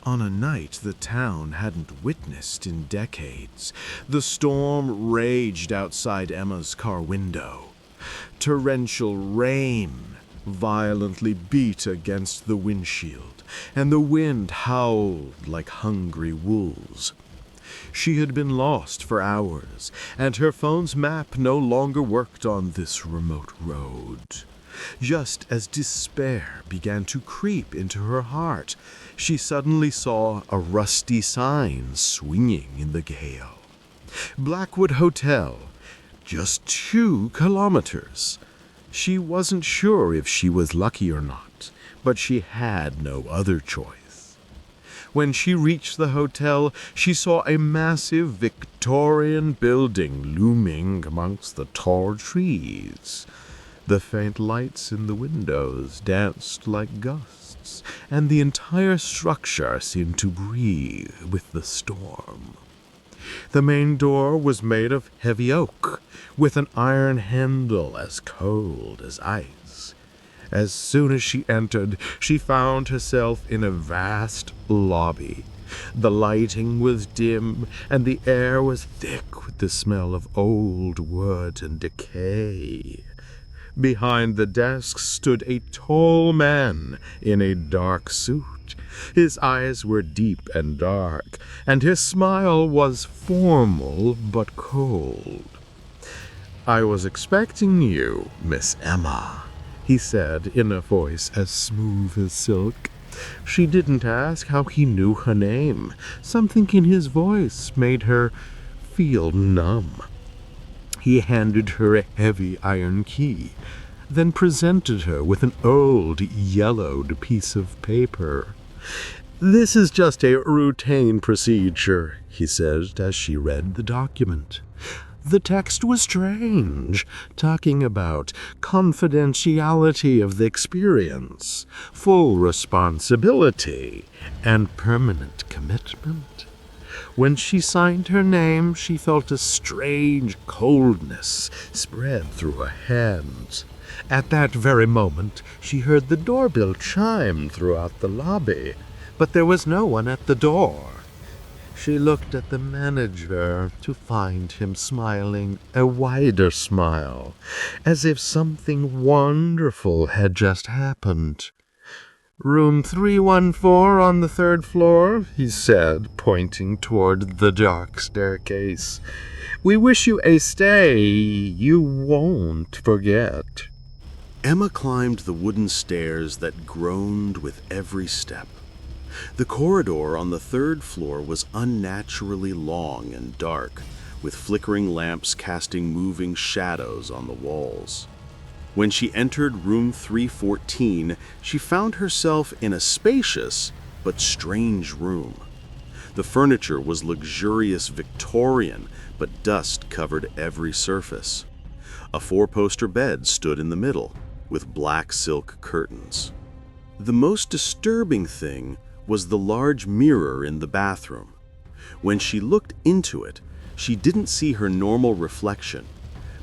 On a night the town hadn't witnessed in decades, the storm raged outside Emma's car window. Torrential rain violently beat against the windshield, and the wind howled like hungry wolves. She had been lost for hours, and her phone's map no longer worked on this remote road. Just as despair began to creep into her heart, she suddenly saw a rusty sign swinging in the gale. Blackwood Hotel, just 2 kilometers. She wasn't sure if she was lucky or not, but she had no other choice. When she reached the hotel, she saw a massive Victorian building looming amongst the tall trees. The faint lights in the windows danced like gusts, and the entire structure seemed to breathe with the storm. The main door was made of heavy oak, with an iron handle as cold as ice. As soon as she entered, she found herself in a vast lobby. The lighting was dim, and the air was thick with the smell of old wood and decay. Behind the desk stood a tall man in a dark suit. His eyes were deep and dark, and his smile was formal but cold. "I was expecting you, Miss Emma," he said in a voice as smooth as silk. She didn't ask how he knew her name. Something in his voice made her feel numb. He handed her a heavy iron key, then presented her with an old, yellowed piece of paper. "This is just a routine procedure," he said as she read the document. The text was strange, talking about confidentiality of the experience, full responsibility, and permanent commitment. When she signed her name, she felt a strange coldness spread through her hands. At that very moment, she heard the doorbell chime throughout the lobby, but there was no one at the door. She looked at the manager to find him smiling a wider smile, as if something wonderful had just happened. "Room 314 on the 3rd floor," he said, pointing toward the dark staircase. "We wish you a stay you won't forget." Emma climbed the wooden stairs that groaned with every step. The corridor on the 3rd floor was unnaturally long and dark, with flickering lamps casting moving shadows on the walls. When she entered room 314, she found herself in a spacious but strange room. The furniture was luxurious Victorian, but dust covered every surface. A 4-poster bed stood in the middle, with black silk curtains. The most disturbing thing was the large mirror in the bathroom. When she looked into it, she didn't see her normal reflection,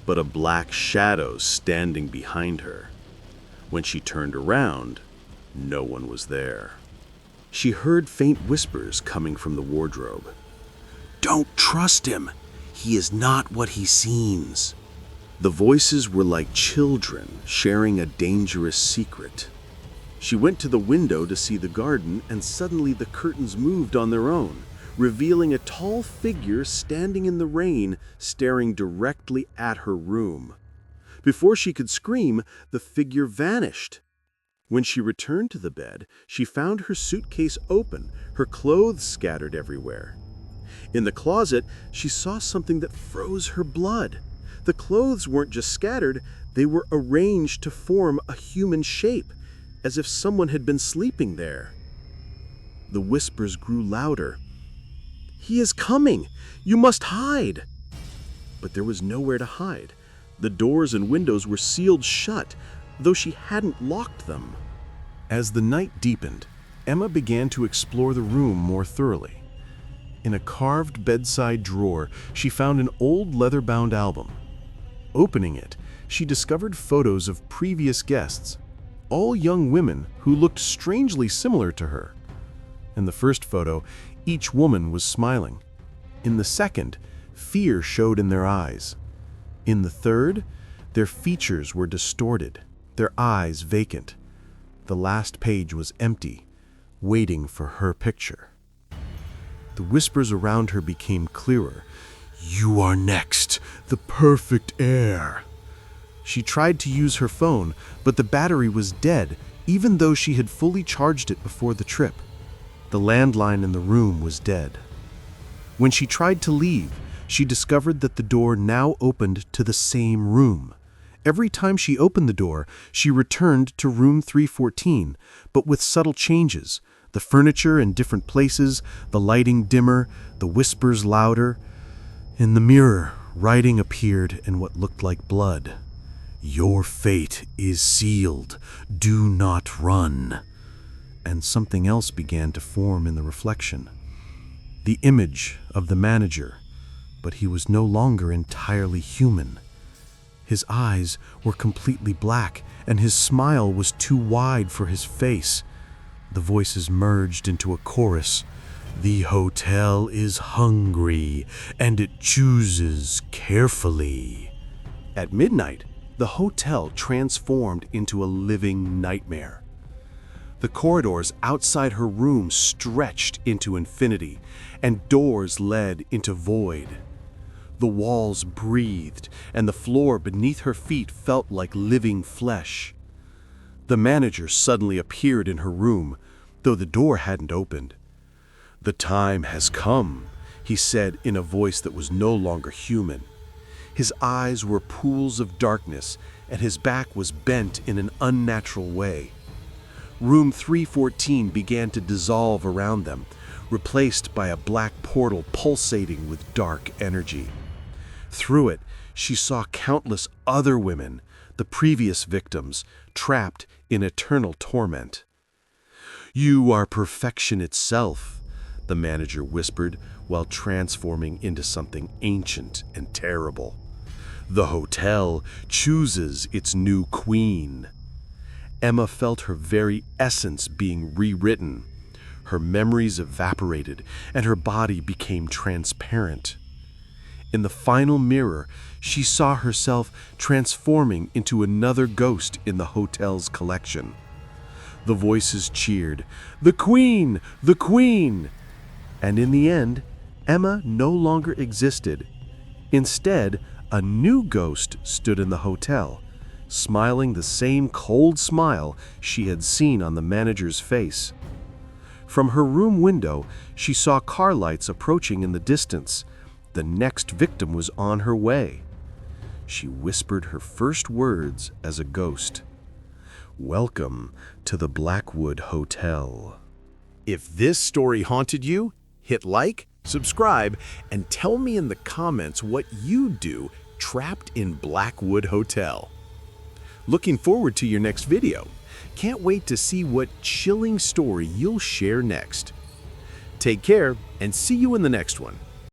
but a black shadow standing behind her. When she turned around, no one was there. She heard faint whispers coming from the wardrobe. "Don't trust him. He is not what he seems." The voices were like children sharing a dangerous secret. She went to the window to see the garden, and suddenly the curtains moved on their own, revealing a tall figure standing in the rain, staring directly at her room. Before she could scream, the figure vanished. When she returned to the bed, she found her suitcase open, her clothes scattered everywhere. In the closet, she saw something that froze her blood. The clothes weren't just scattered, they were arranged to form a human shape, as if someone had been sleeping there. The whispers grew louder. "He is coming! You must hide!" But there was nowhere to hide. The doors and windows were sealed shut, though she hadn't locked them. As the night deepened, Emma began to explore the room more thoroughly. In a carved bedside drawer, she found an old leather-bound album. Opening it, she discovered photos of previous guests, all young women who looked strangely similar to her. In the first photo, each woman was smiling. In the second, fear showed in their eyes. In the third, their features were distorted, their eyes vacant. The last page was empty, waiting for her picture. The whispers around her became clearer. "You are next, the perfect heir." She tried to use her phone, but the battery was dead, even though she had fully charged it before the trip. The landline in the room was dead. When she tried to leave, she discovered that the door now opened to the same room. Every time she opened the door, she returned to room 314, but with subtle changes. The furniture in different places, the lighting dimmer, the whispers louder. In the mirror, writing appeared in what looked like blood. "Your fate is sealed. Do not run." And something else began to form in the reflection. The image of the manager, but he was no longer entirely human. His eyes were completely black, and his smile was too wide for his face. The voices merged into a chorus. "The hotel is hungry, and it chooses carefully." At midnight, the hotel transformed into a living nightmare. The corridors outside her room stretched into infinity, and doors led into void. The walls breathed, and the floor beneath her feet felt like living flesh. The manager suddenly appeared in her room, though the door hadn't opened. "The time has come," he said in a voice that was no longer human. His eyes were pools of darkness, and his back was bent in an unnatural way. Room 314 began to dissolve around them, replaced by a black portal pulsating with dark energy. Through it, she saw countless other women, the previous victims, trapped in eternal torment. "You are perfection itself," the manager whispered while transforming into something ancient and terrible. "The hotel chooses its new queen." Emma felt her very essence being rewritten. Her memories evaporated, and her body became transparent. In the final mirror, she saw herself transforming into another ghost in the hotel's collection. The voices cheered, "The Queen! The Queen!" And in the end, Emma no longer existed. Instead, a new ghost stood in the hotel, smiling the same cold smile she had seen on the manager's face. From her room window, she saw car lights approaching in the distance. The next victim was on her way. She whispered her first words as a ghost. "Welcome to the Blackwood Hotel." If this story haunted you, hit like, subscribe, and tell me in the comments what you do trapped in Blackwood Hotel. Looking forward to your next video. Can't wait to see what chilling story you'll share next. Take care and see you in the next one.